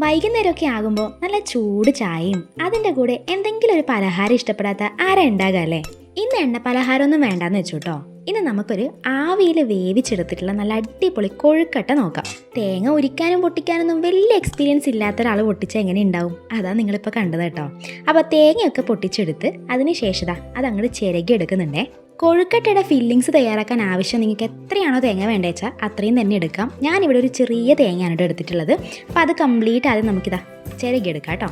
വൈകുന്നേരമൊക്കെ ആകുമ്പോൾ നല്ല ചൂട് ചായയും അതിൻ്റെ കൂടെ എന്തെങ്കിലും ഒരു പലഹാരം ഇഷ്ടപ്പെടാത്ത ആരാ ഉണ്ടാകുക അല്ലേ? ഇന്ന് എണ്ണ പലഹാരമൊന്നും വേണ്ടാന്ന് വെച്ചു കേട്ടോ. ഇന്ന് നമുക്കൊരു ആവിയിൽ വേവിച്ചെടുത്തിട്ടുള്ള നല്ല അടിപൊളി കൊഴുക്കട്ട നോക്കാം. തേങ്ങ ഉരിക്കാനും പൊട്ടിക്കാനൊന്നും വലിയ എക്സ്പീരിയൻസ് ഇല്ലാത്ത ഒരാൾ പൊട്ടിച്ചാൽ എങ്ങനെ ഉണ്ടാവും? അതാ നിങ്ങളിപ്പോൾ കണ്ടത് കേട്ടോ. അപ്പോൾ തേങ്ങയൊക്കെ പൊട്ടിച്ചെടുത്ത് അതിന് ശേഷം അതങ്ങോട്ട് ചിരകി എടുക്കുന്നുണ്ടേ. കൊഴുക്കട്ടയുടെ ഫില്ലിങ്സ് തയ്യാറാക്കാൻ ആവശ്യം നിങ്ങൾക്ക് എത്രയാണോ തേങ്ങ വേണ്ടത് വെച്ചാൽ അത്രയും തന്നെ എടുക്കാം. ഞാനിവിടെ ഒരു ചെറിയ തേങ്ങയാണ് ഇവിടെ എടുത്തിട്ടുള്ളത്. അപ്പോൾ അത് കംപ്ലീറ്റ് ആദ്യം നമുക്കിതാ ചിരകിയെടുക്കാം കേട്ടോ.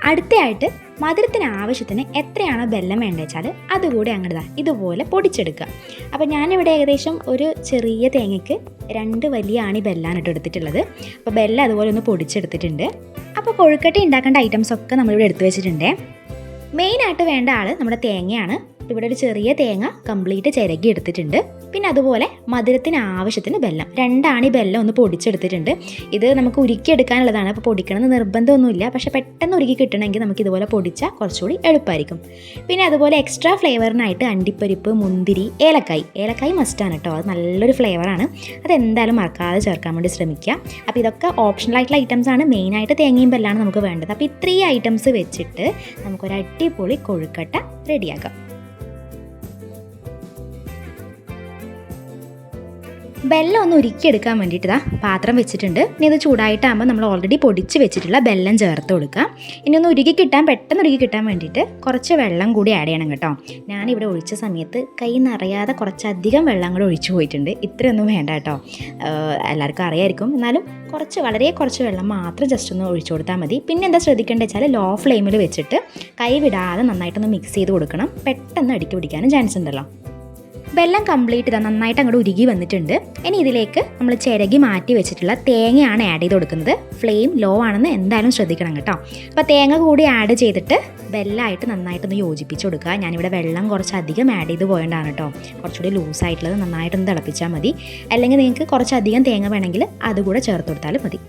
അടുത്തയായിട്ട് മധുരത്തിന് ആവശ്യത്തിന് എത്രയാണോ വെല്ലം വേണ്ടത് വെച്ചാൽ അതുകൂടി അങ്ങോട്ട് ഇതുപോലെ പൊടിച്ചെടുക്കുക. അപ്പോൾ ഞാനിവിടെ ഏകദേശം ഒരു ചെറിയ തേങ്ങയ്ക്ക് 2 വലിയ ആണി ബെല്ലാണ് എടുത്തിട്ടുള്ളത്. അപ്പോൾ ബെല്ലം അതുപോലെ ഒന്ന് പൊടിച്ചെടുത്തിട്ടുണ്ട്. അപ്പോൾ കൊഴുക്കട്ട ഉണ്ടാക്കേണ്ട ഐറ്റംസ് ഒക്കെ നമ്മളിവിടെ എടുത്തു വെച്ചിട്ടുണ്ട്. മെയിനായിട്ട് വേണ്ട ആൾ നമ്മുടെ തേങ്ങയാണ്. ഇവിടെ ഒരു ചെറിയ തേങ്ങ കംപ്ലീറ്റ് ചിരകി എടുത്തിട്ടുണ്ട്. പിന്നെ അതുപോലെ മധുരത്തിന് ആവശ്യത്തിന് ബെല്ലം 2 ആണി ബെല്ലം ഒന്ന് പൊടിച്ചെടുത്തിട്ടുണ്ട്. ഇത് നമുക്ക് ഉരുക്കിയെടുക്കാനുള്ളതാണ്. അപ്പോൾ പൊടിക്കണമെന്ന് നിർബന്ധമൊന്നുമില്ല. പക്ഷേ പെട്ടെന്ന് ഉരുക്കി കിട്ടണമെങ്കിൽ നമുക്ക് ഇതുപോലെ പൊടിച്ചാൽ കുറച്ചുകൂടി എളുപ്പമായിരിക്കും. പിന്നെ അതുപോലെ എക്സ്ട്രാ ഫ്ലേവറിനായിട്ട് അണ്ടിപ്പരിപ്പ്, മുന്തിരി, ഏലക്കായ് മസ്റ്റാണ് കേട്ടോ. അത് നല്ലൊരു ഫ്ലേവറാണ്. അതെന്തായാലും മറക്കാതെ ചേർക്കാൻ വേണ്ടി ശ്രമിക്കുക. അപ്പോൾ ഇതൊക്കെ ഓപ്ഷണൽ ആയിട്ടുള്ള ഐറ്റംസ് ആണ്. മെയിനായിട്ട് തേങ്ങയും ബെല്ലാണ് നമുക്ക് വേണ്ടത്. അപ്പോൾ ഇത്രയും ഐറ്റംസ് വെച്ചിട്ട് നമുക്കൊരു അടിപൊളി കൊഴുക്കട്ട റെഡിയാക്കാം. ബെല്ലം ഒന്ന് ഉരുക്കിയെടുക്കാൻ വേണ്ടിയിട്ട് പാത്രം വെച്ചിട്ടുണ്ട്. ഇനി ഇത് ചൂടായിട്ടാകുമ്പോൾ നമ്മൾ ഓൾറെഡി പൊടിച്ച് വെച്ചിട്ടുള്ള ബെല്ലം ചേർത്ത് കൊടുക്കുക. ഇനി ഒന്ന് പെട്ടെന്ന് ഉരുക്കി കിട്ടാൻ വേണ്ടിയിട്ട് കുറച്ച് വെള്ളം കൂടി ആഡ് ചെയ്യണം കേട്ടോ. ഞാനിവിടെ ഒഴിച്ച സമയത്ത് കൈ നിറയാതെ കുറച്ചധികം വെള്ളം കൂടെ ഒഴിച്ചു പോയിട്ടുണ്ട്. ഇത്രയൊന്നും വേണ്ട കേട്ടോ. എല്ലാവർക്കും അറിയായിരിക്കും. എന്നാലും വളരെ കുറച്ച് വെള്ളം മാത്രം ജസ്റ്റ് ഒന്ന് ഒഴിച്ചു കൊടുത്താൽ മതി. പിന്നെ എന്താ ശ്രദ്ധിക്കേണ്ടത് വെച്ചാൽ ലോ ഫ്ലെയിമിൽ വെച്ചിട്ട് കൈ വിടാതെ നന്നായിട്ടൊന്ന് മിക്സ് ചെയ്ത് കൊടുക്കണം. പെട്ടെന്ന് അടുക്കി പിടിക്കാനും ചാൻസ് ഉണ്ടല്ലോ. വെള്ളം കംപ്ലീറ്റ് നന്നായിട്ട് അങ്ങോട്ട് ഉരുകി വന്നിട്ടുണ്ട്. ഇനി ഇതിലേക്ക് നമ്മൾ ചിരകി മാറ്റി വെച്ചിട്ടുള്ള തേങ്ങയാണ് ആഡ് ചെയ്ത് കൊടുക്കുന്നത്. ഫ്ലെയിം ലോ ആണെന്ന് എന്തായാലും ശ്രദ്ധിക്കണം കേട്ടോ. അപ്പോൾ തേങ്ങ കൂടി ആഡ് ചെയ്തിട്ട് വെള്ളമായിട്ട് നന്നായിട്ടൊന്ന് യോജിപ്പിച്ച് കൊടുക്കുക. ഞാനിവിടെ വെള്ളം കുറച്ചധികം ആഡ് ചെയ്ത് പോയതാണ് കേട്ടോ. കുറച്ചുകൂടി ലൂസായിട്ടുള്ളത് നന്നായിട്ടൊന്ന് തിളപ്പിച്ചാൽ മതി. അല്ലെങ്കിൽ നിങ്ങൾക്ക് കുറച്ചധികം തേങ്ങ വേണമെങ്കിൽ അതുകൂടെ ചേർത്ത് കൊടുത്താലും മതി.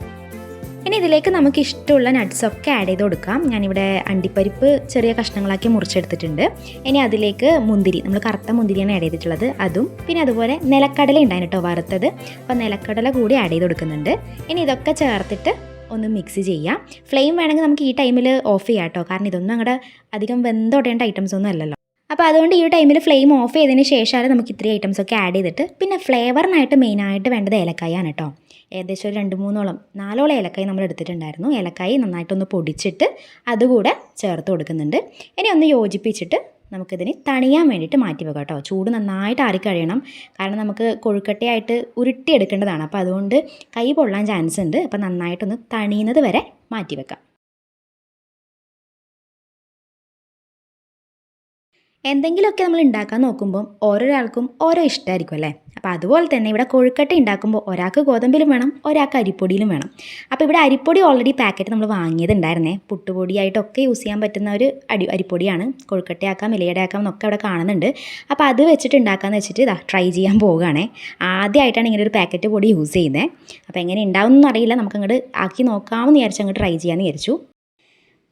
ഇനി ഇതിലേക്ക് നമുക്ക് ഇഷ്ടമുള്ള നട്ട്സൊക്കെ ആഡ് ചെയ്ത് കൊടുക്കാം. ഞാനിവിടെ അണ്ടിപ്പരിപ്പ് ചെറിയ കഷ്ണങ്ങളാക്കി മുറിച്ചെടുത്തിട്ടുണ്ട്. ഇനി അതിലേക്ക് മുന്തിരി, നമ്മൾ കറുത്ത മുന്തിരിയാണ് ആഡ് ചെയ്തിട്ടുള്ളത്, അതും പിന്നെ അതുപോലെ നിലക്കടല ഉണ്ടായിരുന്നു കേട്ടോ വറുത്തത്. അപ്പോൾ നിലക്കടല കൂടി ആഡ് ചെയ്ത് കൊടുക്കുന്നുണ്ട്. ഇനി ഇതൊക്കെ ചേർത്തിട്ട് ഒന്ന് മിക്സ് ചെയ്യാം. ഫ്ലെയിം വേണമെങ്കിൽ നമുക്ക് ഈ ടൈമിൽ ഓഫ് ചെയ്യാം കേട്ടോ. കാരണം ഇതൊന്നും അങ്ങോട്ട് അധികം വെന്തൊടേണ്ട ഐറ്റംസ് ഒന്നും അല്ലല്ലോ. അപ്പോൾ അതുകൊണ്ട് ഈ ടൈമിൽ ഫ്ലെയിം ഓഫ് ചെയ്തതിന് ശേഷമാണ് നമുക്ക് ഇത്രയും ഐറ്റംസൊക്കെ ആഡ് ചെയ്തിട്ട് പിന്നെ ഫ്ലേവറിനായിട്ട് മെയിനായിട്ട് വേണ്ടത് ഏലക്കായാണ് കേട്ടോ. ഏകദേശം ഒരു 4 ഏലക്കായ് നമ്മൾ എടുത്തിട്ടുണ്ടായിരുന്നു. ഏലക്കായ് നന്നായിട്ടൊന്ന് പൊടിച്ചിട്ട് അതുകൂടെ ചേർത്ത് കൊടുക്കുന്നുണ്ട്. ഇനി ഒന്ന് യോജിപ്പിച്ചിട്ട് നമുക്കിതിന് തണിയാൻ വേണ്ടിയിട്ട് മാറ്റി വെക്കാം കേട്ടോ. ചൂട് നന്നായിട്ട് ആറിക്കഴിയണം. കാരണം നമുക്ക് കൊഴുക്കട്ടയായിട്ട് ഉരുട്ടിയെടുക്കേണ്ടതാണ്. അപ്പോൾ അതുകൊണ്ട് കൈ പൊള്ളാൻ ചാൻസ് ഉണ്ട്. അപ്പോൾ നന്നായിട്ടൊന്ന് തണിയുന്നത് വരെ മാറ്റി വെക്കാം. എന്തെങ്കിലുമൊക്കെ നമ്മൾ ഉണ്ടാക്കാൻ നോക്കുമ്പം ഓരോരാൾക്കും ഓരോ ഇഷ്ടമായിരിക്കും അല്ലേ? അപ്പോൾ അതുപോലെ തന്നെ ഇവിടെ കൊഴുക്കട്ട ഉണ്ടാക്കുമ്പോൾ ഒരാൾക്ക് ഗോതമ്പിലും വേണം, ഒരാൾക്ക് അരിപ്പൊടിയിലും വേണം. അപ്പോൾ ഇവിടെ അരിപ്പൊടി ഓൾറെഡി പാക്കറ്റ് നമ്മൾ വാങ്ങിയതുണ്ടായിരുന്നേ. പുട്ടുപൊടിയായിട്ടൊക്കെ യൂസ് ചെയ്യാൻ പറ്റുന്ന ഒരു അരിപ്പൊടിയാണ്. കൊഴുക്കട്ടയാക്കാം, ഇലയടയാക്കാം എന്നൊക്കെ അവിടെ കാണുന്നുണ്ട്. അപ്പോൾ അത് വെച്ചിട്ട് ഉണ്ടാക്കാമെന്ന് വെച്ചിട്ട് ട്രൈ ചെയ്യാൻ പോവുകയാണേ. ആദ്യമായിട്ടാണ് ഇങ്ങനെ ഒരു പാക്കറ്റ് പൊടി യൂസ് ചെയ്യുന്നത്. അപ്പോൾ എങ്ങനെ ഉണ്ടാവുമെന്നൊന്നും അറിയില്ല. നമുക്കങ്ങോട്ട് ആക്കി നോക്കാമെന്ന് വിചാരിച്ച് അങ്ങോട്ട് ട്രൈ ചെയ്യാമെന്ന് വിചാരിച്ചു.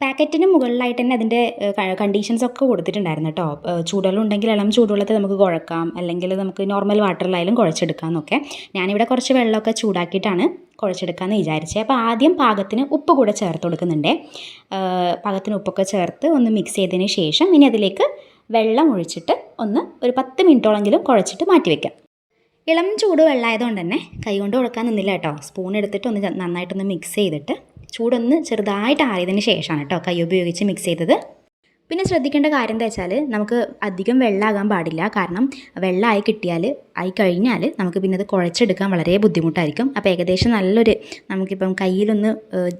പാക്കറ്റിന് മുകളിലായിട്ട് തന്നെ അതിൻ്റെ കണ്ടീഷൻസൊക്കെ കൊടുത്തിട്ടുണ്ടായിരുന്നു കേട്ടോ. ചൂടുവെള്ളം ഉണ്ടെങ്കിൽ ഇളം ചൂടുവെള്ളത്തിൽ നമുക്ക് കുഴക്കാം, അല്ലെങ്കിൽ നമുക്ക് നോർമൽ വാട്ടറിലായാലും കുഴച്ചെടുക്കാം എന്നൊക്കെ. ഞാനിവിടെ കുറച്ച് വെള്ളമൊക്കെ ചൂടാക്കിയിട്ടാണ് കുഴച്ചെടുക്കാമെന്ന് വിചാരിച്ചത്. അപ്പോൾ ആദ്യം പാകത്തിന് ഉപ്പ് കൂടെ ചേർത്ത് കൊടുക്കുന്നുണ്ട്. പാകത്തിന് ഉപ്പൊക്കെ ചേർത്ത് ഒന്ന് മിക്സ് ചെയ്തതിന് ശേഷം ഇനി അതിലേക്ക് വെള്ളം ഒഴിച്ചിട്ട് ഒരു 10 മിനിറ്റോളെങ്കിലും കുഴച്ചിട്ട് മാറ്റി വയ്ക്കാം. ഇളം ചൂട് വെള്ളമായതുകൊണ്ട് തന്നെ കൈ കൊണ്ട് കൊടുക്കാൻ നിന്നില്ല കേട്ടോ. സ്പൂൺ എടുത്തിട്ട് നന്നായിട്ടൊന്ന് മിക്സ് ചെയ്തിട്ട് ചൂടൊന്ന് ചെറുതായിട്ട് ആറിയതിന് ശേഷമാണ് കേട്ടോ കൈ ഉപയോഗിച്ച് മിക്സ് ചെയ്തത്. പിന്നെ ശ്രദ്ധിക്കേണ്ട കാര്യം എന്താ വെച്ചാൽ നമുക്ക് അധികം വെള്ളമാകാൻ പാടില്ല. കാരണം ആയി കഴിഞ്ഞാൽ നമുക്ക് പിന്നെ അത് കുഴച്ചെടുക്കാൻ വളരെ ബുദ്ധിമുട്ടായിരിക്കും. അപ്പോൾ ഏകദേശം നമുക്കിപ്പം കയ്യിലൊന്ന്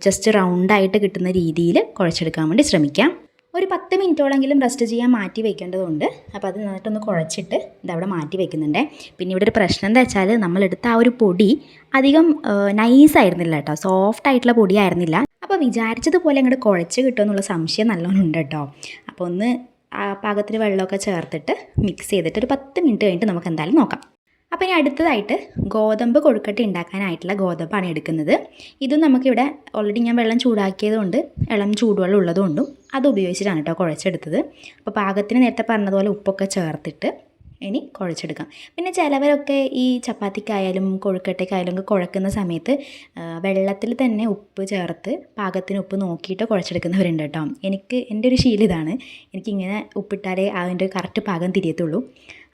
ജസ്റ്റ് റൗണ്ടായിട്ട് കിട്ടുന്ന രീതിയിൽ കുഴച്ചെടുക്കാൻ വേണ്ടി ശ്രമിക്കാം. ഒരു 10 മിനിറ്റോളെങ്കിലും റെസ്റ്റ് ചെയ്യാൻ മാറ്റി വയ്ക്കേണ്ടതുണ്ട്. അപ്പോൾ അത് നന്നായിട്ടൊന്ന് കുഴച്ചിട്ട് ഇതവിടെ മാറ്റി വയ്ക്കുന്നുണ്ട്. പിന്നെ ഇവിടെ ഒരു പ്രശ്നം എന്താ വെച്ചാൽ നമ്മളെടുത്ത ആ ഒരു പൊടി അധികം നൈസായിരുന്നില്ല കേട്ടോ. സോഫ്റ്റ് ആയിട്ടുള്ള പൊടിയായിരുന്നില്ല. അപ്പോൾ വിചാരിച്ചതുപോലെ അങ്ങോട്ട് കുഴച്ച് കിട്ടുമെന്നുള്ള സംശയം നല്ലോണം ഉണ്ട് കേട്ടോ. അപ്പോൾ ഒന്ന് പാകത്തിന് വെള്ളമൊക്കെ ചേർത്തിട്ട് മിക്സ് ചെയ്തിട്ട് ഒരു 10 മിനിറ്റ് കഴിഞ്ഞിട്ട് നമുക്ക് എന്തായാലും നോക്കാം. അപ്പോൾ ഇനി അടുത്തതായിട്ട് ഗോതമ്പ് കൊഴുക്കട്ട ഉണ്ടാക്കാനായിട്ടുള്ള ഗോതമ്പാണ് എടുക്കുന്നത്. ഇതും നമുക്കിവിടെ ഓൾറെഡി ഞാൻ വെള്ളം ചൂടാക്കിയത് കൊണ്ട് ഇളം ചൂടുവെള്ളം ഉള്ളതുകൊണ്ടും അത് ഉപയോഗിച്ചിട്ടാണ് കേട്ടോ കുഴച്ചെടുത്തത്. അപ്പോൾ പാകത്തിന് നേരത്തെ പറഞ്ഞതുപോലെ ഉപ്പൊക്കെ ചേർത്തിട്ട് ഇനി കുഴച്ചെടുക്കാം. പിന്നെ ചിലവരൊക്കെ ഈ ചപ്പാത്തിക്കായാലും കൊഴുക്കട്ടയ്ക്കായാലും ഒക്കെ കുഴക്കുന്ന സമയത്ത് വെള്ളത്തിൽ തന്നെ ഉപ്പ് ചേർത്ത് പാകത്തിന് ഉപ്പ് നോക്കിയിട്ട് കുഴച്ചെടുക്കുന്നവരുണ്ട് കേട്ടോ. എൻ്റെ ഒരു ശീലം ഇതാണ്. എനിക്കിങ്ങനെ ഉപ്പിട്ടാലേ അതിൻ്റെ കറക്റ്റ് പാകം തിരിയത്തുള്ളൂ.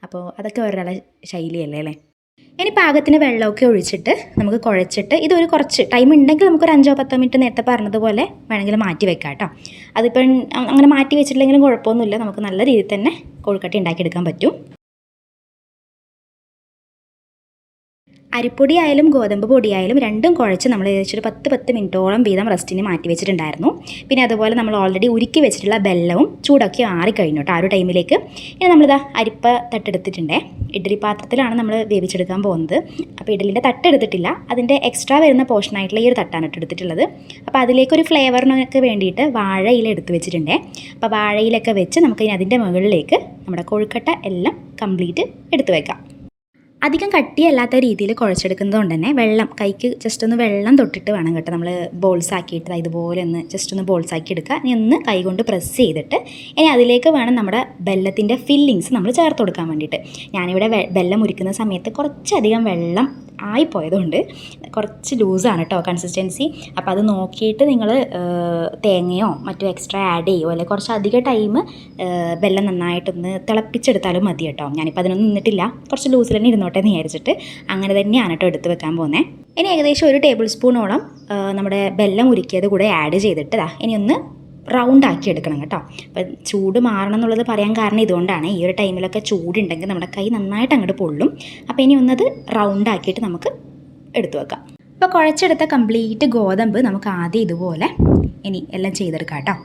അപ്പോൾ അതൊക്കെ ഒരാളുടെ ശൈലിയല്ലേ അല്ലേ. ഇനി പാകത്തിന് വെള്ളമൊക്കെ ഒഴിച്ചിട്ട് നമുക്ക് കുഴച്ചിട്ട് ഇതൊരു കുറച്ച് ടൈം ഉണ്ടെങ്കിൽ നമുക്കൊരു 5-10 മിനിറ്റ് നേരത്തെ പറഞ്ഞതുപോലെ വേണമെങ്കിൽ മാറ്റി വെക്കാം കേട്ടോ. അതിപ്പം അങ്ങനെ മാറ്റി വെച്ചിട്ടില്ലെങ്കിലും കുഴപ്പമൊന്നുമില്ല, നമുക്ക് നല്ല രീതിയിൽ തന്നെ കൊഴുക്കട്ട ഉണ്ടാക്കിയെടുക്കാൻ പറ്റും. അരിപ്പൊടി ആയാലും ഗോതമ്പ് പൊടിയായാലും രണ്ടും കുഴച്ച് നമ്മൾ ഏകദേശം ഒരു 10 മിനിറ്റോളം വീതം റെസ്റ്റിന് മാറ്റി വെച്ചിട്ടുണ്ടായിരുന്നു. പിന്നെ അതുപോലെ നമ്മൾ ഓൾറെഡി ഉരുക്കി വെച്ചിട്ടുള്ള ബെല്ലവും ചൂടാക്കി ആറിക്കഴിഞ്ഞു കേട്ടോ. ആ ഒരു ടൈമിലേക്ക് ഇനി നമ്മളിതാ അരിപ്പ തട്ടെടുത്തിട്ടുണ്ടേ. ഇഡ്ഡലി പാത്രത്തിലാണ് നമ്മൾ വേവിച്ചെടുക്കാൻ പോകുന്നത്. അപ്പോൾ ഇഡ്ഡലിൻ്റെ തട്ടെടുത്തിട്ടില്ല, അതിൻ്റെ എക്സ്ട്രാ വരുന്ന പോർഷനായിട്ടുള്ള ഈ ഒരു തട്ടാണ് എടുത്തിട്ടുള്ളത്. അപ്പോൾ അതിലേക്കൊരു ഫ്ലേവറിനൊക്കെ വേണ്ടിയിട്ട് വാഴയില എടുത്ത് വെച്ചിട്ടുണ്ടേ. അപ്പോൾ വാഴയിലൊക്കെ വെച്ച് നമുക്കിനി അതിൻ്റെ മുകളിലേക്ക് നമ്മുടെ കൊഴുക്കട്ട എല്ലാം കംപ്ലീറ്റ് എടുത്ത് വെക്കാം. അധികം കട്ടിയല്ലാത്ത രീതിയിൽ കുഴച്ചെടുക്കുന്നത് കൊണ്ട് തന്നെ വെള്ളം കൈക്ക് ജസ്റ്റ് ഒന്ന് വെള്ളം തൊട്ടിട്ട് വേണം കേട്ടോ നമ്മൾ ബോൾസ് ആക്കിയിട്ട് ഇതുപോലെ ഒന്ന് ജസ്റ്റ് ഒന്ന് ബോൾസ് ആക്കി എടുക്കുക. ഇനി ഒന്ന് കൈ കൊണ്ട് പ്രസ് ചെയ്തിട്ട് ഇനി അതിലേക്ക് വേണം നമ്മുടെ ബെല്ലത്തിൻ്റെ ഫില്ലിങ്സ് നമ്മൾ ചേർത്ത് കൊടുക്കാൻ വേണ്ടിയിട്ട്. ഞാനിവിടെ ബെല്ലം മുറിക്കുന്ന സമയത്ത് കുറച്ചധികം വെള്ളം ആയിപ്പോയതുകൊണ്ട് കുറച്ച് ലൂസാണ് കേട്ടോ കൺസിസ്റ്റൻസി. അപ്പോൾ അത് നോക്കിയിട്ട് നിങ്ങൾ തേങ്ങയോ മറ്റോ എക്സ്ട്രാ ആഡ് ചെയ്യുമോ, അല്ലെങ്കിൽ കുറച്ച് അധികം ടൈം വെള്ളം നന്നായിട്ടൊന്ന് തിളപ്പിച്ചെടുത്താലും മതി കേട്ടോ. ഞാനിപ്പോൾ അതിനൊന്നും നിന്നിട്ടില്ല, കുറച്ച് ലൂസിൽ തന്നെ ഇരുന്നോട്ടെ എന്ന് വിചാരിച്ചിട്ട് അങ്ങനെ തന്നെയാണ് കേട്ടോ എടുത്ത് വെക്കാൻ പോകുന്നത്. ഇനി ഏകദേശം 1 ടേബിൾ സ്പൂണോളം നമ്മുടെ ബെല്ലം ഉരുക്കിയത് കൂടെ ആഡ് ചെയ്തിട്ട് ഇനി ഒന്ന് റൗണ്ട് ആക്കി എടുക്കണം കേട്ടോ. അപ്പം ചൂട് മാറണം എന്നുള്ളത് പറയാൻ കാരണം ഇതുകൊണ്ടാണ്. ഈ ഒരു ടൈമിലൊക്കെ ചൂടുണ്ടെങ്കിൽ നമ്മുടെ കൈ നന്നായിട്ട് അങ്ങോട്ട് പൊള്ളും. അപ്പോൾ ഇനി ഒന്നത് റൗണ്ട് ആക്കിയിട്ട് നമുക്ക് എടുത്തു വെക്കാം. അപ്പോൾ കുഴച്ചെടുത്ത കംപ്ലീറ്റ് ഗോതമ്പ് നമുക്ക് ആദ്യം ഇതുപോലെ ഇനി എല്ലാം ചെയ്തെടുക്കാം കേട്ടോ.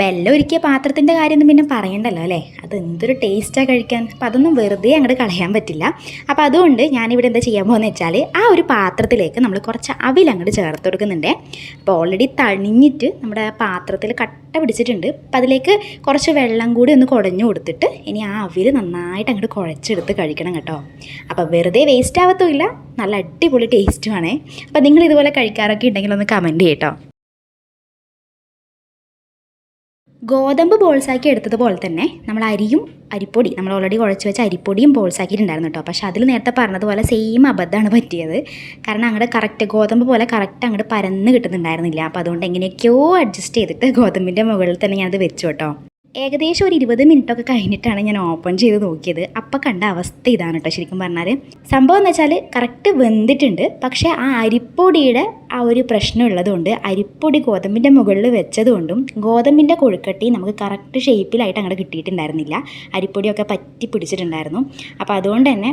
ബെല്ലം ഒരുക്കിയ പാത്രത്തിൻ്റെ കാര്യമൊന്നും പിന്നെ പറയണ്ടല്ലോ അല്ലേ, അത് എന്തൊരു ടേസ്റ്റാണ് കഴിക്കാൻ. അപ്പോൾ അതൊന്നും വെറുതെ അങ്ങോട്ട് കളയാൻ പറ്റില്ല. അപ്പോൾ അതുകൊണ്ട് ഞാനിവിടെ എന്താ ചെയ്യാൻ പോകുന്നത് വെച്ചാൽ ആ ഒരു പാത്രത്തിലേക്ക് നമ്മൾ കുറച്ച് അവിൽ അങ്ങോട്ട് ചേർത്ത് കൊടുക്കുന്നുണ്ട്. അപ്പോൾ ഓൾറെഡി തണിഞ്ഞിട്ട് നമ്മുടെ പാത്രത്തിൽ കട്ട പിടിച്ചിട്ടുണ്ട്. അപ്പോൾ അതിലേക്ക് കുറച്ച് വെള്ളം കൂടി ഒന്ന് കുടഞ്ഞു കൊടുത്തിട്ട് ഇനി ആ അവിൽ നന്നായിട്ട് അങ്ങോട്ട് കുഴച്ചെടുത്ത് കഴിക്കണം കേട്ടോ. അപ്പോൾ വെറുതെ വേസ്റ്റ് ആവത്തുമില്ല, നല്ല അടിപൊളി ടേസ്റ്റുമാണേ. അപ്പോൾ നിങ്ങൾ ഇതുപോലെ കഴിക്കാറൊക്കെ ഉണ്ടെങ്കിൽ ഒന്ന് കമൻറ്റ് ചെയ്യട്ടോ. ഗോതമ്പ് ബോൾസാക്കി എടുത്തതുപോലെ തന്നെ നമ്മൾ അരിപ്പൊടി നമ്മൾ ഓൾറെഡി കുഴച്ച് വെച്ച അരിപ്പൊടിയും ബോൾസാക്കിയിട്ടുണ്ടായിരുന്നു കേട്ടോ. പക്ഷേ അതിൽ നേരത്തെ പറഞ്ഞതുപോലെ സെയിം അബദ്ധമാണ് പറ്റിയത്. കാരണം അങ്ങോട്ട് കറക്റ്റ് ഗോതമ്പ് പോലെ കറക്റ്റ് അങ്ങോട്ട് പരന്ന് കിട്ടുന്നുണ്ടായിരുന്നില്ല. അപ്പോൾ അതുകൊണ്ട് എങ്ങനെയൊക്കെയോ അഡ്ജസ്റ്റ് ചെയ്തിട്ട് ഗോതമ്പിൻ്റെ മുകളിൽ തന്നെ ഞാനത് വെച്ചു കേട്ടോ. ഏകദേശം ഒരു 20 മിനിറ്റൊക്കെ കഴിഞ്ഞിട്ടാണ് ഞാൻ ഓപ്പൺ ചെയ്ത് നോക്കിയത്. അപ്പം കണ്ട അവസ്ഥ ഇതാണ് കേട്ടോ. ശരിക്കും പറഞ്ഞാൽ സംഭവം എന്ന് വെച്ചാൽ കറക്റ്റ് വെന്തിട്ടുണ്ട്, പക്ഷേ ആ അരിപ്പൊടിയുടെ ആ ഒരു പ്രശ്നം ഉള്ളതുകൊണ്ട് അരിപ്പൊടി ഗോതമ്പിൻ്റെ മുകളിൽ വെച്ചതുകൊണ്ടും ഗോതമ്പിൻ്റെ കൊഴുക്കട്ടി നമുക്ക് കറക്റ്റ് ഷേപ്പിലായിട്ട് അങ്ങോട്ട് കിട്ടിയിട്ടുണ്ടായിരുന്നില്ല. അരിപ്പൊടിയൊക്കെ പറ്റി പിടിച്ചിട്ടുണ്ടായിരുന്നു. അപ്പോൾ അതുകൊണ്ട് തന്നെ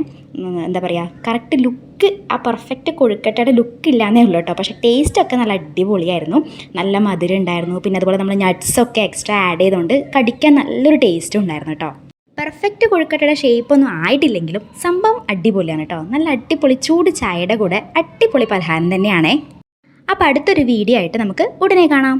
എന്താ പറയുക, കറക്റ്റ് ലുക്ക് ആ പെർഫെക്റ്റ് കൊഴുക്കട്ടയുടെ ലുക്ക് ഇല്ലാന്നേ ഉള്ളൂ കേട്ടോ. പക്ഷേ ടേസ്റ്റൊക്കെ നല്ല അടിപൊളിയായിരുന്നു, നല്ല മധുരം ഉണ്ടായിരുന്നു. പിന്നെ അതുപോലെ നമ്മൾ നട്ട്സൊക്കെ എക്സ്ട്രാ ആഡ് ചെയ്തുകൊണ്ട് കടിക്കാൻ നല്ലൊരു ടേസ്റ്റും ഉണ്ടായിരുന്നു കേട്ടോ. പെർഫെക്റ്റ് കൊഴുക്കട്ടയുടെ ഷേപ്പൊന്നും ആയിട്ടില്ലെങ്കിലും സംഭവം അടിപൊളിയാണ് കേട്ടോ. നല്ല അടിപൊളി ചൂട് ചായയുടെ കൂടെ അടിപൊളി പലഹാരം തന്നെയാണേ. അപ്പോൾ അടുത്തൊരു വീഡിയോ ആയിട്ട് നമുക്ക് ഉടനെ കാണാം.